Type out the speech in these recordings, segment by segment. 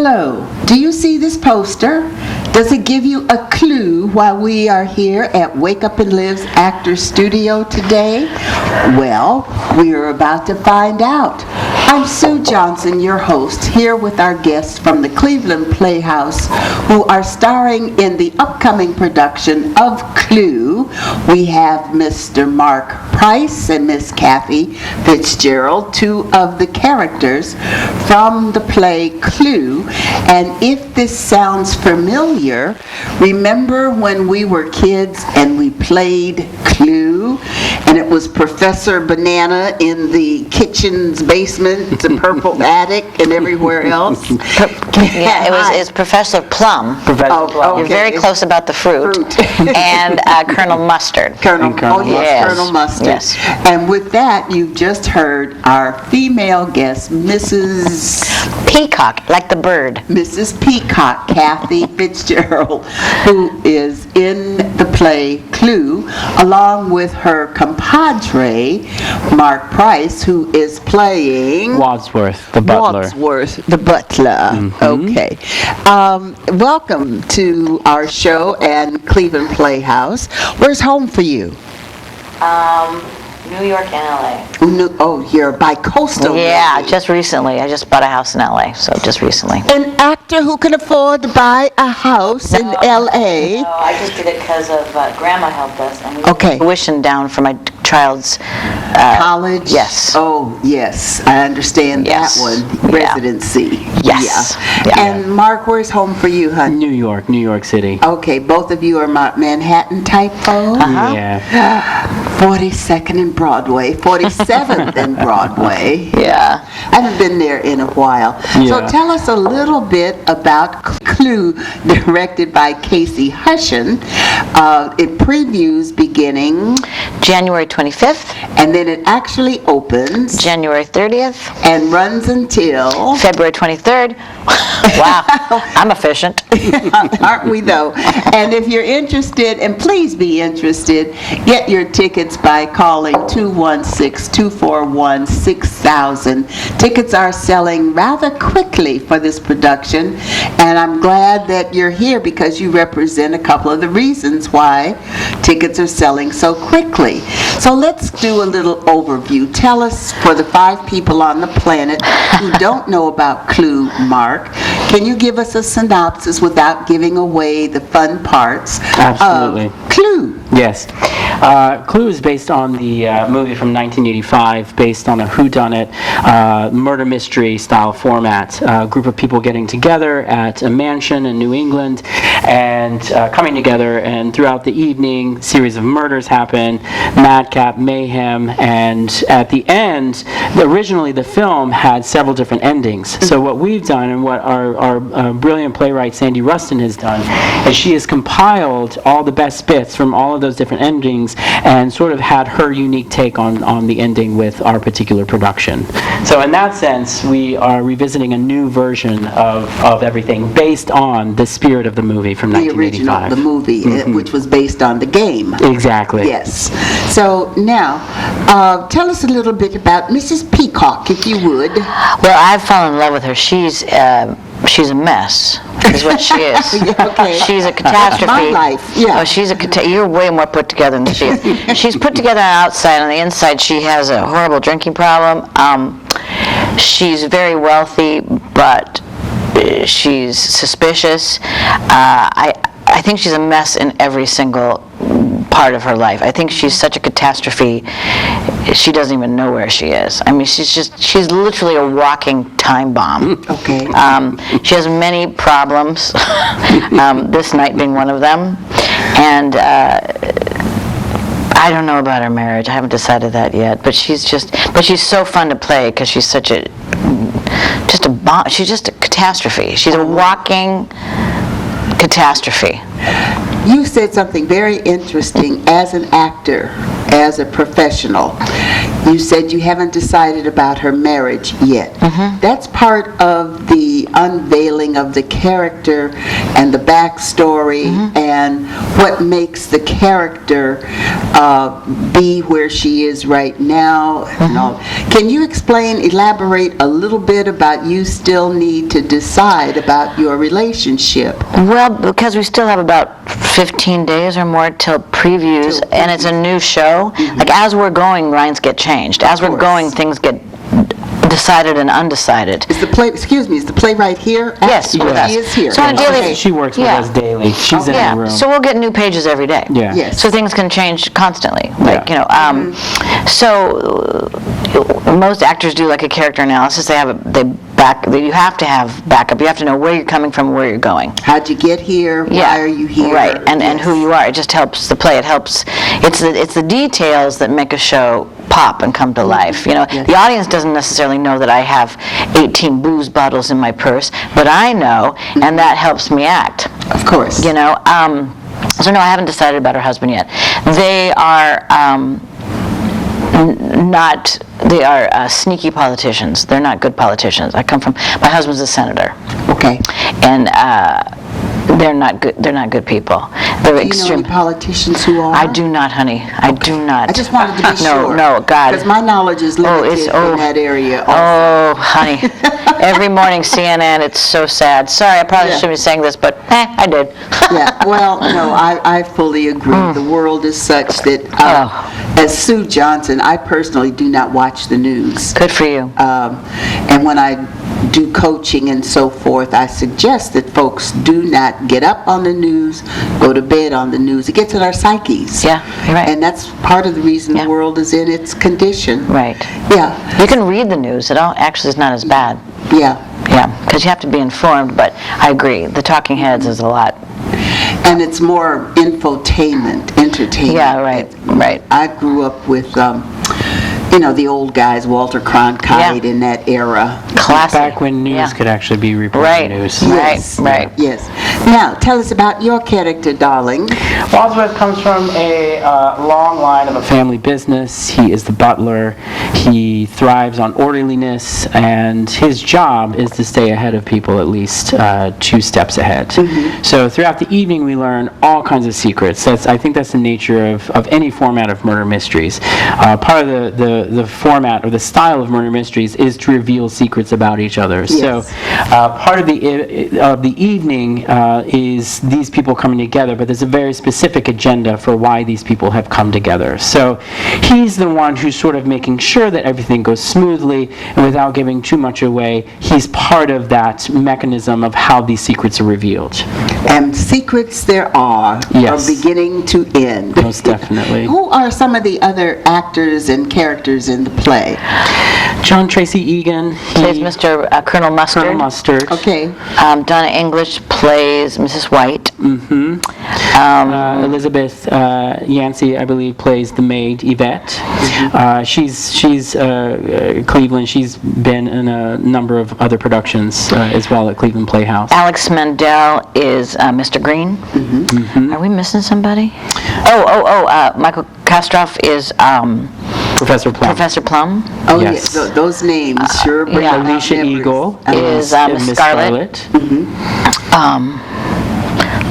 Hello, do you see this poster? Does it give you a clue why we are here at Wake Up and Live's Actors Studio today? Well, we are about to find out. I'm Sue Johnson, your host, here with our guests from the Cleveland Playhouse who are starring in the upcoming production of Clue. We have Mr. Mark Price and Miss Kathy FITZGERALD, two of the characters from the play Clue. And if this sounds familiar, remember when we were kids and we played Clue, and it was Professor Banana in the kitchen's basement, the purple attic, and everywhere else? Yeah, it's Professor Plum. Plum. You're very close about the fruit. And Colonel Mustard. Colonel Mustard. Yes. And with that, you've just heard our female guest, Mrs. Peacock, like the bird. Mrs. Peacock, Kathy FITZGERALD, who is in the play Clue, along with her compadre, Mark Price, who is playing Wadsworth, the butler. Wadsworth, the butler. Mm-hmm. Okay. Welcome to our show and Cleveland Playhouse. Where's home for you? New York and LA. Oh, you're bi-coastal. Yeah, really. just recently. I just bought a house in LA, so just recently. An actor who can afford to buy a house in L.A. No, I just did it because of Grandma helped us. And we Okay. tuition down for my child's College? Yes. Oh, yes. I understand Yes. that one. Yeah. Residency. Yes. Yeah. Yeah. And Mark, where's home for you, hon? New York City. Okay, both of you are Manhattan type folks? Yeah. 42nd and Broadway, 47th and Broadway. Yeah. I haven't been there in a while. So Yeah. tell us a little bit about Clue, directed by Casey Hushen. It previews beginning, January 25th, and then it actually opens January 30th, and runs until... February 23rd. Wow, I'm efficient. Aren't we though? And if you're interested, and please be interested, get your tickets by calling 216-241-6000. Tickets are selling rather quickly for this production, and I'm glad that you're here because you represent a couple of the reasons why tickets are selling so quickly. So let's do a little overview. Tell us, for the 5 people on the planet who don't know about Clue, Mark, can you give us a synopsis without giving away the fun parts Absolutely. of Clue? Yes. Clue is based on the movie from 1985, based on a whodunit murder mystery style format. A group of people getting together at a mansion in New England and coming together, and throughout the evening, a series of murders happen, madcap, mayhem, and at the end, originally the film had several different endings. So what we've done, and what our brilliant playwright Sandy Rustin has done, is she has compiled all the best bits from all of those different endings and sort of had her unique take on the ending with our particular production. So in that sense, we are revisiting a new version of everything based on the spirit of the movie from 1985. The movie, which was based on the game. Exactly. Yes. So now, tell us a little bit about Mrs. Peacock, if you would. Well, I've fallen in love with her. She's a mess, is what she is. Okay. She's a catastrophe. My life, yeah. Oh, you're way more put together than she is. She's put together on the outside. On the inside, she has a horrible drinking problem. She's very wealthy, but she's suspicious. I think she's a mess in every single part of her life. I think she's such a catastrophe, she doesn't even know where she is. I mean, she's literally a walking time bomb. Okay. She has many problems, this night being one of them. And I don't know about her marriage. I haven't decided that yet. But she's so fun to play because she's such a bomb. She's just a catastrophe. She's a walking catastrophe. You said something very interesting as an actor, as a professional. You said you haven't decided about her marriage yet. That's part of the unveiling of the character and the backstory backstory and what makes the character be where she is right now. And all. Can you elaborate a little bit about you still need to decide about your relationship? Well, because we still have about 15 days or more till previews, and it's a new show. Like, as we're going, lines get changed. As we're going, things get decided and undecided. Is the playwright here? Yes, with us. She is here. So on a daily, She works with us daily. She's in the room. So we'll get new pages every day. Yeah. Yes. So things can change constantly. Like, so most actors do like a character analysis. You have to have backup. You have to know where you're coming from, where you're going. How'd you get here? Why are you here? Right, and who you are. It just helps the play. It helps. It's the details that make a show pop and come to life. The audience doesn't necessarily know that I have 18 booze bottles in my purse, but I know, and that helps me act. Of course. So no, I haven't decided about her husband yet. They are they are sneaky politicians. They're not good politicians. My husband's a senator. Okay. And they're not good people. They're Do you know any politicians who are? I do not, honey. I do not. I just wanted to be sure. No, God. Because my knowledge is limited in that area also. Oh, honey. Every morning, CNN, it's so sad. Sorry, I probably shouldn't be saying this, but I did. Yeah, well, no, I fully agree. The world is such that, as Sue Johnson, I personally do not watch the news. Good for you. And when I do coaching and so forth, I suggest that folks do not get up on the news, go to bed on the news. It gets in our psyches. Yeah, you're right. And that's part of the reason the world is in its condition. Right. Yeah. You can read the news. It actually is not as bad. Yeah. Yeah, because you have to be informed, but I agree. The talking heads is a lot. And it's more infotainment, entertainment. Yeah, right. I grew up with, the old guys, Walter Cronkite in that era. Classic. Back when news could actually be reported news. Right. Yes. Now, tell us about your character, darling. Wadsworth comes from a long line of a family business. He is the butler. He thrives on orderliness, and his job is to stay ahead of people at least 2 steps ahead. So throughout the evening, we learn all kinds of secrets. I think that's the nature of any format of murder mysteries. Part of the format or the style of murder mysteries is to reveal secrets about each other. Yes. So part of the evening is these people coming together, but there's a very specific agenda for why these people have come together. So he's the one who's sort of making sure that everything goes smoothly, and without giving too much away, he's part of that mechanism of how these secrets are revealed. And secrets there are, Yes. from beginning to end. Most definitely. Who are some of the other actors and characters in the play? John Tracy Egan. Plays Mr. Colonel Mustard. Colonel Mustard. Okay. Donna English plays Mrs. White. Elizabeth Yancey, I believe, plays the maid Yvette. She's Cleveland. She's been in a number of other productions as well at Cleveland Playhouse. Alex Mandel is Mr. Green. Are we missing somebody? Michael Kastroff is Professor Plum. Professor Plum. Oh, Yes. yes. Those names sure bring yeah. back Alicia memories. Eagle Is Miss Miss Scarlett.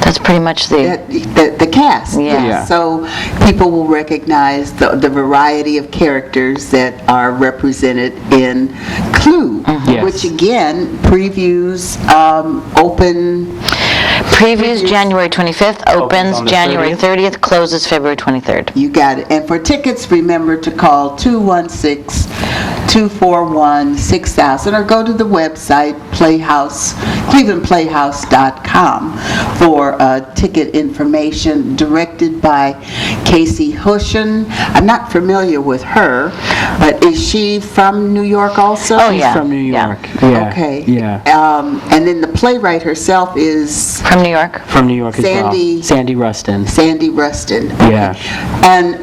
That's pretty much The cast. Yeah. Yeah. So people will recognize the variety of characters that are represented in Clue, Yes. which again previews open. Previews January 25th, opens on the January 30th. 30th, closes February 23rd. You got it. And for tickets, remember to call 216-241-6000 or go to the website clevelandplayhouse.com for ticket information, directed by Casey Hushen. I'm not familiar with her, but is she from New York also? Oh, She's yeah. from New Yeah. York. Yeah. Okay. Yeah. And then the playwright herself is From New York. From New York as Sandy- well. Sandy Rustin. Sandy Rustin. Yeah. And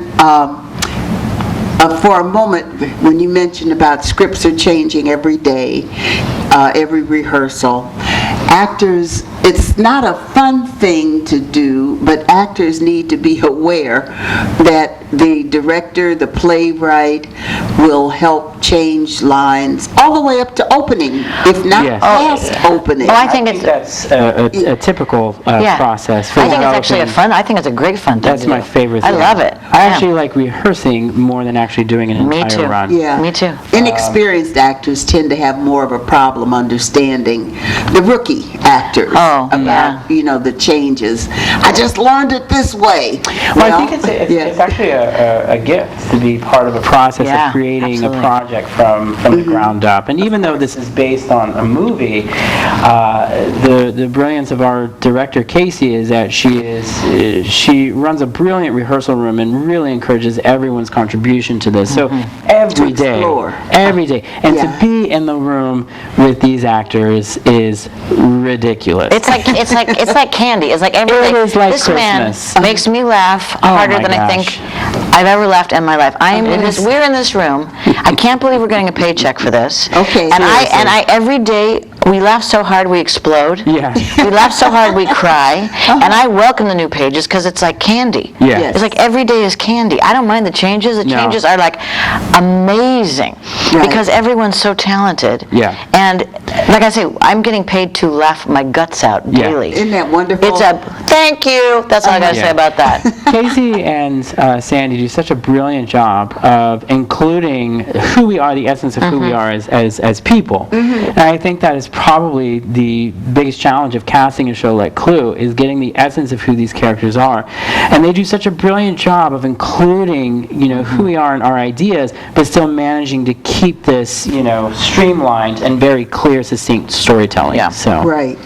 for a moment, when you mentioned about scripts are changing every day, every rehearsal, actors, it's not a fun thing to do, but actors need to be aware that the director, the playwright, will help change lines all the way up to opening, if not Yes. past opening. Oh, I think it's, That's a typical yeah. process for I think it's actually developing. I think it's a great fun thing That's to my do. favorite I thing. love it. I Yeah. actually like rehearsing more than actually doing an Me entire too. run. Yeah. Me too. Inexperienced actors tend to have more of a problem understanding the rookie actors Oh, about, the changes. I just learned it this way. Well, I think it's yeah. actually a gift to be part of a process Yeah, of creating absolutely. a project from the ground up. And even though this is based on a movie, the brilliance of our director Casey is that she runs a brilliant rehearsal room and really encourages everyone's contribution to this. So every day, explore. and Yeah. to be in the room with these actors is ridiculous. It's like candy. It's like everything. It is like this Christmas. man makes me laugh harder my than I gosh. think I've ever laughed in my life. We're in this room. I can't believe we're getting a paycheck for this. Okay. And Seriously. I every day we laugh so hard we explode. Yeah. We laugh so hard we cry. And I welcome the new pages because it's like candy. Yeah. Yes. It's like every day is candy. I don't mind the changes. The No. changes are like amazing Right. because everyone's so talented. Yeah. And like I say, I'm getting paid to laugh my guts out Yeah. daily. Isn't that wonderful? It's a thank you. That's all I gotta Yeah. say about that. Casey and Sandy do such a brilliant job of including who we are, the essence of who we are as people. And I think that is probably the biggest challenge of casting a show like Clue, is getting the essence of who these characters are. And they do such a brilliant job of including, who we are and our ideas, but still managing to keep this, streamlined and very clear, succinct storytelling. Yeah. So. Right.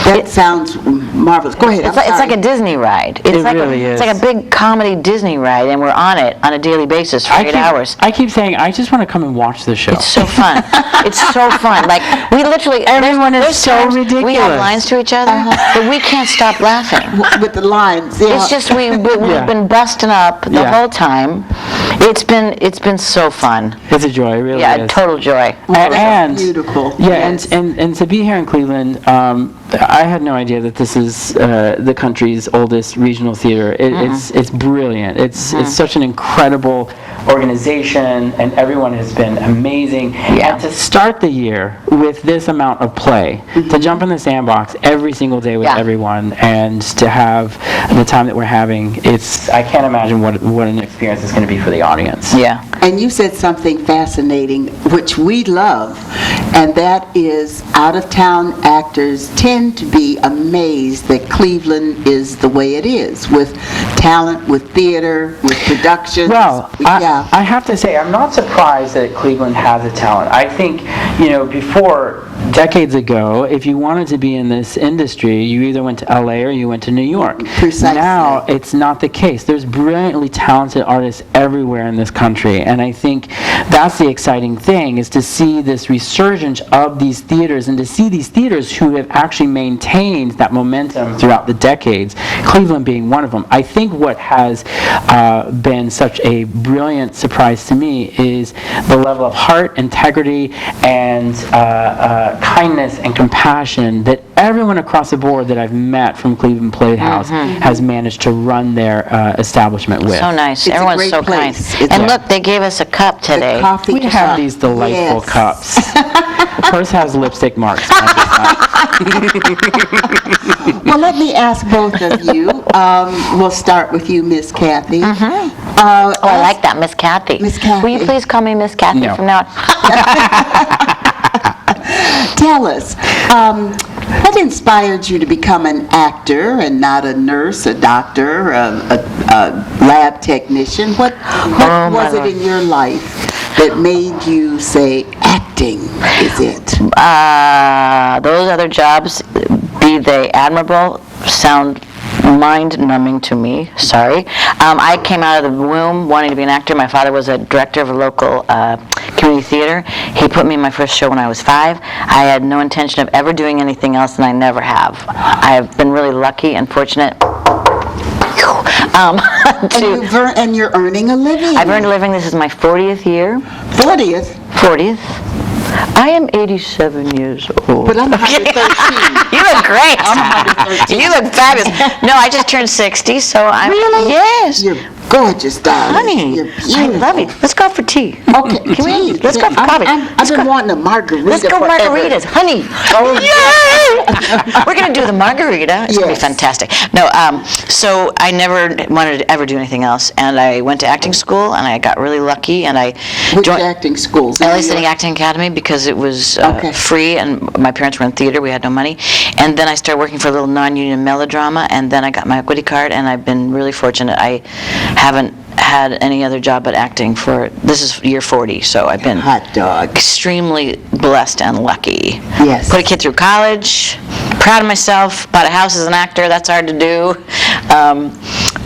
That sounds marvelous. Go ahead. It's I'm like sorry. a Disney ride. It's It like really It's is. like a big comedy Disney ride, and we're on it on a daily basis for 8 hours. I keep saying, I just want to come and watch the show. It's so fun. It's so fun. Like, we literally... Everyone is there's so times We ridiculous. have lines to each other, but we can't stop laughing. With the lines. Yeah. It's just we've Yeah. been busting up the Yeah. whole time. It's been so fun. It's a joy, it really Yeah, is. total joy. And beautiful. Yeah, Yes. and to be here in Cleveland, I had no idea that this is the country's oldest regional theater. It's brilliant. It's such an incredible organization, and everyone has been amazing. Yeah. And to start the year with this amount of play, to jump in the sandbox every single day with Yeah. everyone, and to have the time that we're having, I can't imagine what an experience it's going to be for the audience. Yeah. And you said something fascinating, which we love, and that is out-of-town actors tend to be amazed that Cleveland is the way it is, with talent, with theater, with productions. Well, yeah. I have to say, I'm not surprised that Cleveland has a talent. I think, before, decades ago, if you wanted to be in this industry, you either went to LA or you went to New York. Precisely. Now, it's not the case. There's brilliantly talented artists everywhere in this country, and I think that's the exciting thing, is to see this resurgence of these theaters, and to see these theaters who have actually maintained that momentum throughout the decades, Cleveland being one of them. I think what has been such a brilliant surprise to me is the level of heart, integrity, and kindness and compassion that everyone across the board that I've met from Cleveland Playhouse has managed to run their establishment with. So nice. It's a Everyone's great so kind. place. It's And a- look, they gave us a cup today. The coffee We have cup. these delightful Yes. cups. Hers has lipstick marks on it. Well, let me ask both of you. We'll start with you, Miss Kathy. Oh, I like that, Miss Kathy. Miss Kathy. Will you please call me Miss Kathy No. from now on? Tell us, what inspired you to become an actor and not a nurse, a doctor, a lab technician? What was it in your life that made you say, acting is it? Those other jobs, be they admirable, sound mind-numbing to me. Sorry. I came out of the womb wanting to be an actor. My father was a director of a local community theater. He put me in my first show when I was 5. I had no intention of ever doing anything else, and I never have. I have been really lucky and fortunate And you're earning a living. I've earned a living. This is my 40th year. 40th. 40th. I am 87 years old. But I'm 113. You look great. I'm 113. You look fabulous. No, I just turned 60, so I'm... Really? Yes. You're gorgeous, darling. Honey, You're I beautiful. love you. Let's go out for tea. Okay, Can we? tea. Let's go for coffee. I've been wanting a margarita Let's go forever. margaritas, honey. Oh, Yay! We're gonna do the margarita. It's gonna be Yes. fantastic. No, so I never wanted to ever do anything else, and I went to acting school, and I got really lucky, and I Which joined acting schools? LA City Acting Academy because it was Okay. free, and my parents were in theater. We had no money, and then I started working for a little non-union melodrama, and then I got my equity card, and I've been really fortunate. I haven't had any other job but acting for, this is year 40, so I've been Hot dog. extremely blessed and lucky. Yes. Put a kid through college, proud of myself, bought a house as an actor, that's hard to do.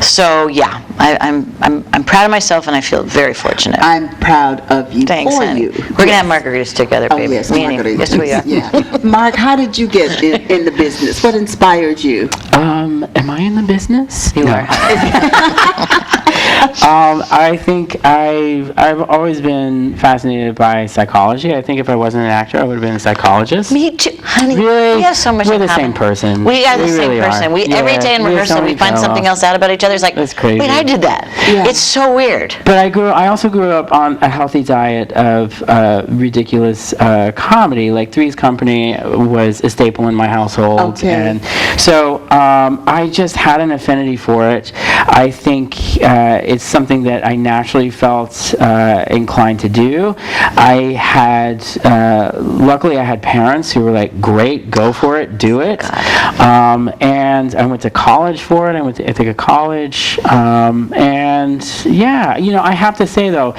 So yeah, I'm proud of myself and I feel very fortunate. I'm proud of you Thanks, for honey. you. We're gonna have margaritas together, Oh, baby. yes, Me and you. margarita. Yes, we are. Yeah. Mark, how did you get in the business? What inspired you? Am I in the business? You are. I think I've always been fascinated by psychology. I think if I wasn't an actor, I would have been a psychologist. Me too, honey. Really? We have so much We're in the common. same person. We are the We same really person. are. We every Yeah, day in we have so rehearsal we many find something parallels. else out about each other. It's like, That's crazy. wait, I did that. Yeah. It's so weird. But I also grew up on a healthy diet of ridiculous comedy. Like Three's Company was a staple in my household, Okay. and so I just had an affinity for it. I think it's something that I naturally felt inclined to do. I had, luckily, I had parents who were like, "Great, go for it, do it." And I went to college for it. I went to Ithaca College, and yeah, I have to say though,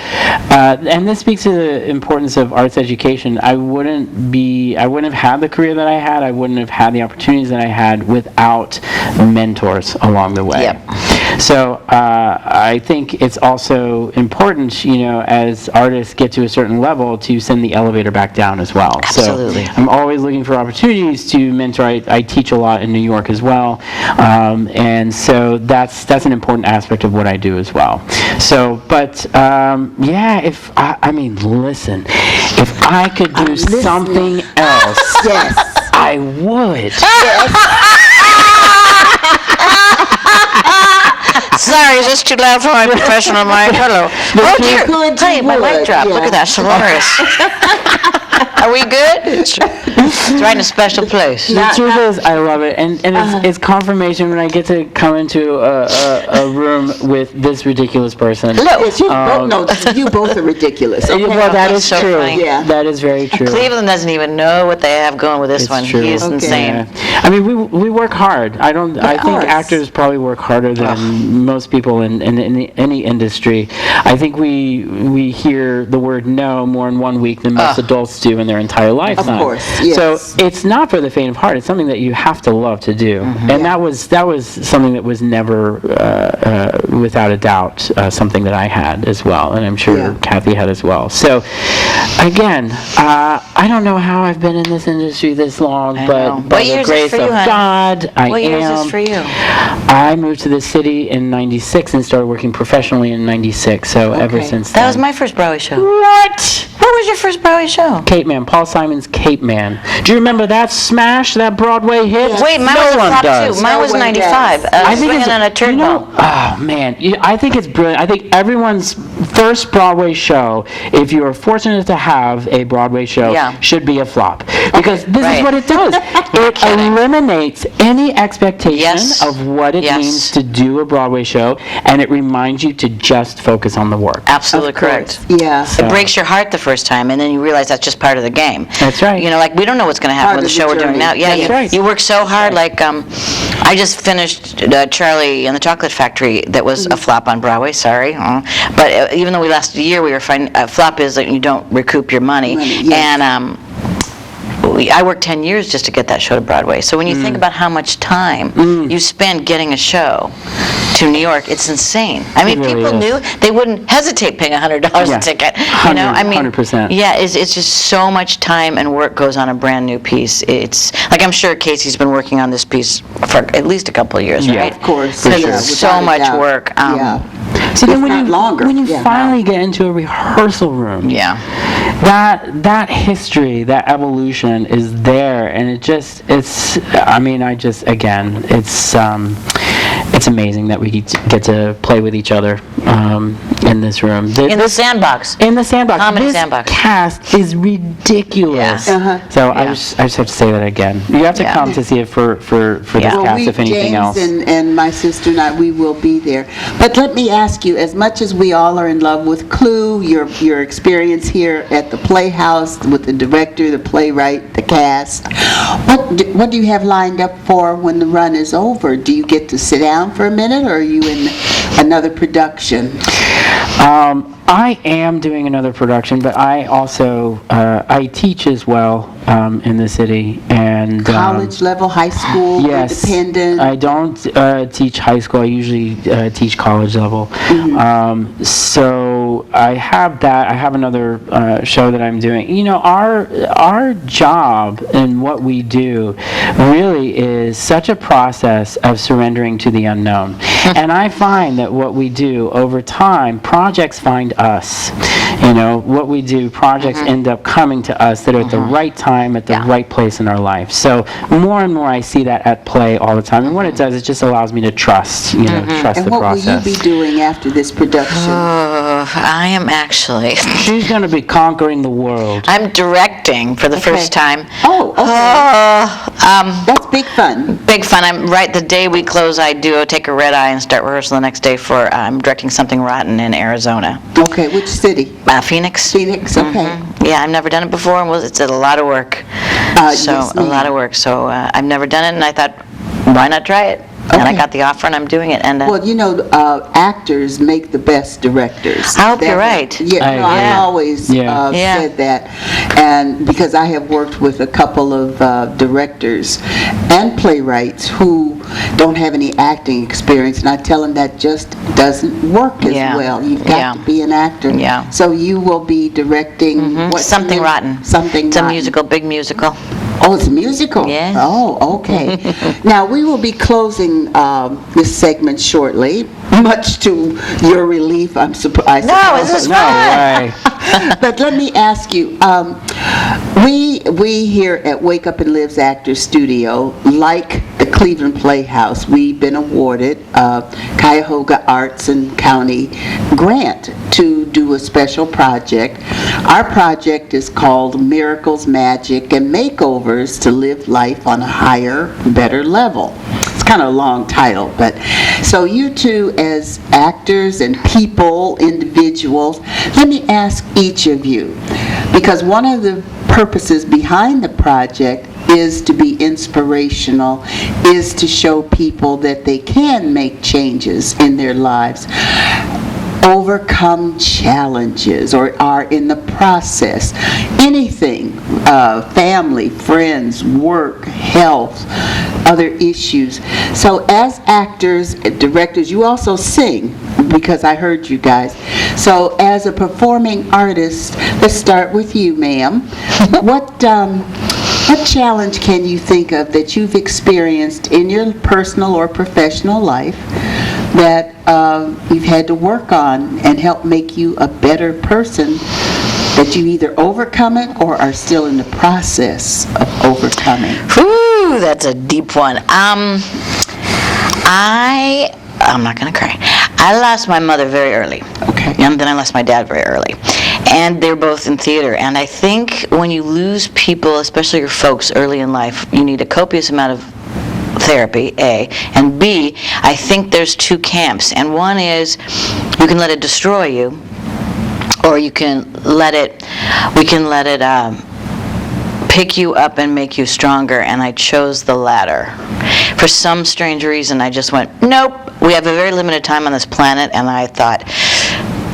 and this speaks to the importance of arts education. I wouldn't have had the career that I had. I wouldn't have had the opportunities that I had without mentors along the way. Yep. So I think it's also important, as artists get to a certain level, to send the elevator back down as well. Absolutely. So I'm always looking for opportunities to mentor. I teach a lot in New York as well, and so that's an important aspect of what I do as well. So, but yeah, listen, if I could do something else, Yes. I would. Sorry, is this too loud for my professional mic? Hello. Oh you dear, could, you honey, my mic would, dropped. yeah. Look at that, hilarious. Are we good? It's right in a special place. The truth is, I love it, and it's confirmation when I get to come into a room with this ridiculous person. Yes, you both are ridiculous. Okay? Well, that That's is so true. funny. Yeah. That is very true. Cleveland doesn't even know what they have going with this It's one. true. He is Okay. insane. Yeah. I mean, we work hard. I think course. actors probably work harder than most people in any industry. I think we hear the word no more in 1 week than most adults do in their entire lifetime. Of course, yes. So it's not for the faint of heart. It's something that you have to love to do, and that was something that was never, without a doubt, something that I had as well, and I'm sure Yeah. Kathy had as well. So, again, I don't know how I've been in this industry this long, I but know. by What the year is grace this for you, of honey? God, I What year is am. this for you? I moved to the city in '96 and started working professionally in '96. So ever Okay. since then. That was my first Broadway show. What? What was your first Broadway show? Capeman, Paul Simon's Capeman. Do you remember that smash, that Broadway hit? Wait, mine no was a one flop does. too. Mine No was one 95. does. I was swinging on a turnbuckle. Oh man, I think it's brilliant. I think everyone's first Broadway show, if you are fortunate to have a Broadway show, Yeah. should be a flop. Because this right. is what it does. It eliminates any expectation Yes. of what it Yes. means to do a Broadway show, and it reminds you to just focus on the work. Absolutely Of course. correct. Yeah. So- It breaks your heart the first time, and then you realize that's just part of the game. That's right. Like we don't know what's going to happen Part with the of the show we're doing journey. now. Yeah, That's right. you work so hard. Like I just finished Charlie and the Chocolate Factory. That was a flop on Broadway. Sorry, but even though we lasted a year, we were fine. Flop is that you don't recoup your money, Money, yes. and I worked 10 years just to get that show to Broadway. So when you think about how much time you spend getting a show to New York, it's insane. I mean, It really people is. knew they wouldn't hesitate paying $100 Yeah. a ticket. 100%. Yeah, it's just so much time and work goes on a brand new piece. It's like I'm sure Casey's been working on this piece for at least a couple of years, Yeah, right? of course. Because Yeah, it's so without a much doubt. work. Yeah. So then if when not you longer. when you Yeah. finally get into a rehearsal room, Yeah. that history, that evolution is there, and it's amazing that we get to play with each other in this room. In the sandbox. In the sandbox. Comedy This sandbox. cast is ridiculous. Yeah. Uh-huh. So I Yeah. just have to say that again. You have to Yeah. come to see it for this Yeah. Well, cast, if anything James else. and my sister and I, we will be there. But let me ask you, as much as we all are in love with Clue, your experience here at the Playhouse with the director, the playwright, the cast, what do you have lined up for when the run is over? Do you get to sit down for a minute, or are you in another production? I am doing another production, but I also I teach as well in the city, and College level, high school, yes, independent? I don't teach high school. I usually teach college level. So I have that. I have another show that I'm doing. You know, our job and what we do really is such a process of surrendering to the unknown. And I find that what we do over time, projects find us. You know, what we do, projects end up coming to us that are at the right time, at the right place in our life. So more and more I see that at play all the time. And what it does, it just allows me to trust, trust And the what process. will you be doing after this production? I am actually. She's going to be conquering the world. I'm directing for the first time. Oh, okay. That's big fun. Big fun. I'm right the day we close. I take a red eye and start rehearsal the next day for. I'm directing Something Rotten in Arizona. Okay, which city? Phoenix. Phoenix, okay. Yeah, I've never done it before, and it's a lot of work. Yes, A ma'am. lot of work. So I've never done it, and I thought, why not try it? And I Okay. got the offer, and I'm doing it. And Well, actors make the best directors. I hope you're right. Yeah, no, I I've agree. always Yeah. Yeah. said that. And because I have worked with a couple of directors and playwrights who don't have any acting experience, and I tell them that just doesn't work as Yeah. well. You've got Yeah. to be an actor. Yeah. So you will be directing what's the Something name? Rotten. Something It's a Rotten. musical, big musical. Oh, it's a musical? Yes. Oh, okay. Now, we will be closing this segment shortly, much to your relief, I suppose. No, this is No fun. way. But let me ask you, we here at Wake Up and Live's Actors Studio, like the Cleveland Playhouse, we've been awarded a Cuyahoga Arts and County grant to do a special project. Our project is called Miracles, Magic, and Makeovers to Live Life on a Higher, Better Level. It's kind of a long title, but so you two as actors and people, individuals, let me ask each of you, because one of the purposes behind the project is to be inspirational, is to show people that they can make changes in their lives, overcome challenges, or are in the process. Anything, family, friends, work, health, other issues. So as actors, directors, you also sing, because I heard you guys. So as a performing artist, let's start with you, ma'am. What challenge can you think of that you've experienced in your personal or professional life that you've had to work on and help make you a better person, that you either overcome it or are still in the process of overcoming? Whew, that's a deep one. I'm not going to cry. I lost my mother very early. Okay. And then I lost my dad very early. And they're both in theater. And I think when you lose people, especially your folks early in life, you need a copious amount of therapy, A, and B, I think there's two camps. And one is you can let it destroy you, or we can let it pick you up and make you stronger, and I chose the latter. For some strange reason, I just went, nope, we have a very limited time on this planet, and I thought,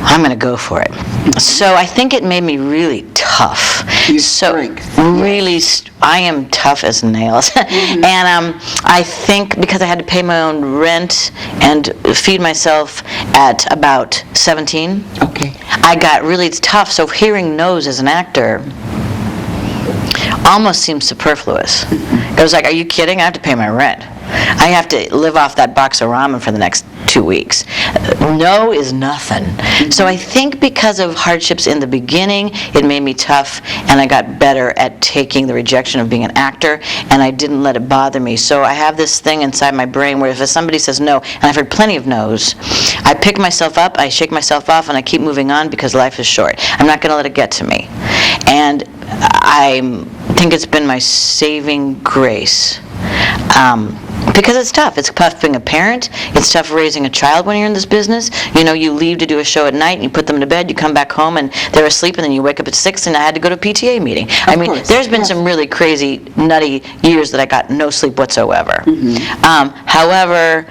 I'm going to go for it. So I think it made me really tough. Your strength. Really, I am tough as nails. And I think because I had to pay my own rent and feed myself at about 17, Okay. I got really tough. So hearing no's as an actor almost seems superfluous. It was like, are you kidding? I have to pay my rent. I have to live off that box of ramen for the next 2 weeks. No is nothing. So I think because of hardships in the beginning, it made me tough, and I got better at taking the rejection of being an actor, and I didn't let it bother me. So I have this thing inside my brain where if somebody says no, and I've heard plenty of no's, I pick myself up, I shake myself off, and I keep moving on because life is short. I'm not going to let it get to me. And I think it's been my saving grace. Because it's tough. It's tough being a parent. It's tough raising a child when you're in this business. You know, you leave to do a show at night, and you put them to bed, you come back home, and they're asleep, and then you wake up at 6, and I had to go to a PTA meeting. I mean, there's been some really crazy, nutty years that I got no sleep whatsoever. However,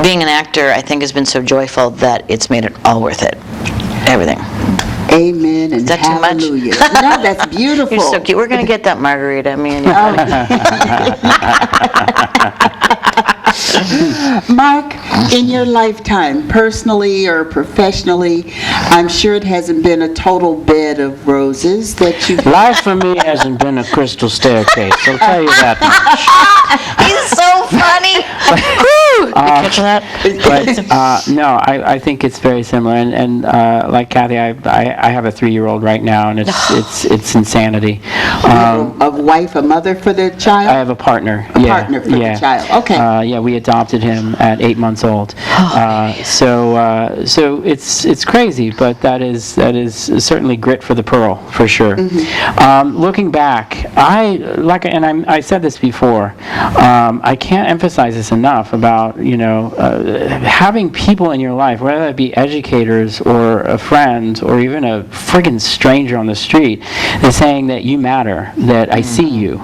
being an actor, I think, has been so joyful that it's made it all worth it. Everything. Amen and Is that too much? hallelujah. No, that's beautiful. You're so cute. We're going to get that margarita, me and you. Mark, in your lifetime, personally or professionally, I'm sure it hasn't been a total bed of roses that you've... Life for me hasn't been a crystal staircase, I'll tell you that much. He's so funny. Woo! You catch that? But no, I think it's very similar, and like Kathy, I have a 3-year-old right now, and it's insanity. A wife, a mother for the child? I have a partner. A partner for the child. Okay. Yeah, we adopted him at 8 months old. So it's crazy, but that is certainly grit for the pearl for sure. Looking back, I said this before. I can't emphasize this enough about having people in your life, whether it be educators or a friend or even a friggin' stranger on the street, is saying that you matter, that I see you,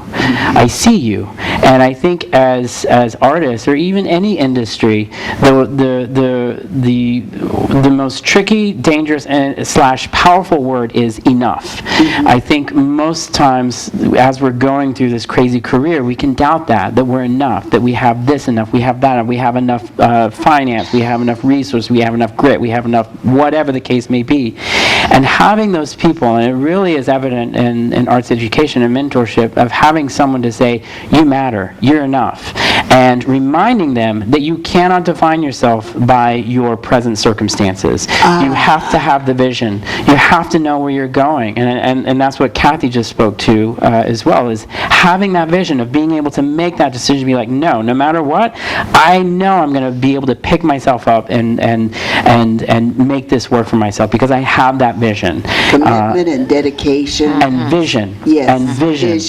and I think as artists or even any industry, the most tricky, dangerous, and / powerful word is enough. I think most times as we're going through this crazy career, we can doubt that we're enough, that we have this enough, we have that enough, we have enough finance, we have enough resources, we have enough grit, we have enough whatever the case may be. And having those people, and it really is evident in arts education and mentorship, of having someone to say, you matter, you're enough, and reminding them that you cannot define yourself by your present circumstances. You have to have the vision. You have to know where you're going. And that's what Kathy just spoke to as well, is having that vision of being able to make that decision, be like, no matter what, I know I'm going to be able to pick myself up and make this work for myself because I have that vision. Commitment and dedication. And vision. Yes. And vision.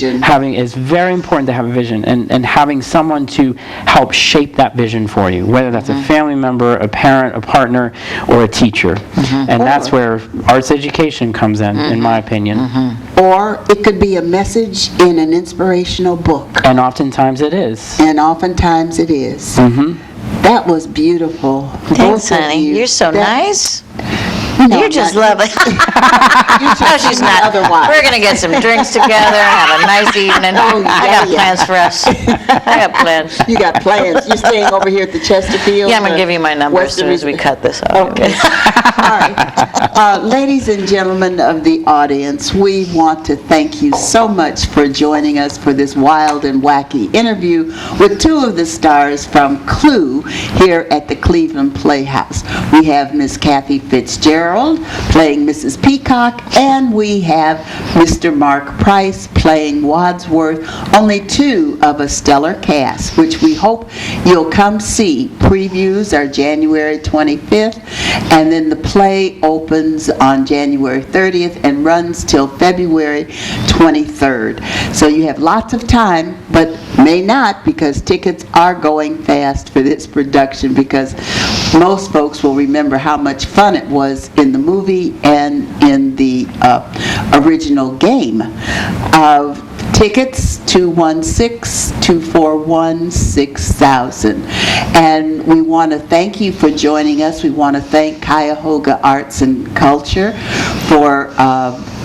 It's very important to have a vision and having someone to help shape that vision for you, whether that's a family member, a parent, a partner, or a teacher. And that's where arts education comes in my opinion. Or it could be a message in an inspirational book. And oftentimes it is. That was beautiful. Thanks, honey. You're so nice. You're just lovely. No, she's not. Otherwise. We're going to get some drinks together and have a nice evening. I got plans for us. I got plans. You got plans. You're staying over here at the Chesterfield? Yeah, I'm going to give you my number as soon as we cut this off. Okay. All right. Ladies and gentlemen of the audience, we want to thank you so much for joining us for this wild and wacky interview with two of the stars from Clue here at the Cleveland Playhouse. We have Miss Kathy FITZGERALD playing Mrs. Peacock, and we have Mr. Mark Price playing Wadsworth, only two of a stellar cast, which we hope you'll come see. Previews are January 25th, and then the play opens on January 30th and runs till February 23rd. So you have lots of time, but may not, because tickets are going fast for this production, because most folks will remember how much fun it was in the movie and in the original game. Tickets 216-241-6000. And we want to thank you for joining us. We want to thank Cuyahoga Arts and Culture for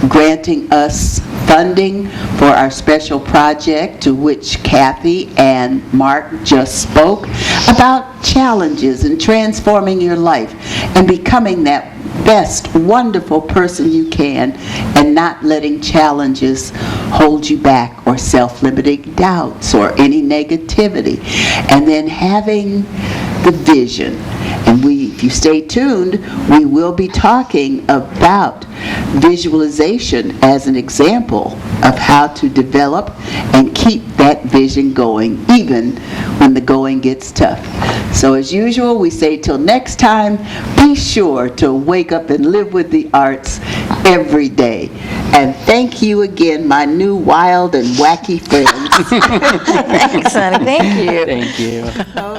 granting us funding for our special project, to which Kathy and Mark just spoke, about challenges and transforming your life and becoming that best, wonderful person you can, and not letting challenges hold you back, or self-limiting doubts, or any negativity. And then having the vision. And if you stay tuned, we will be talking about visualization as an example of how to develop and keep that vision going, even when the going gets tough. So as usual, we say till next time, be sure to wake up and live with the arts every day. And thank you again, my new wild and wacky friends. Thanks, honey. Thank you. Thank you.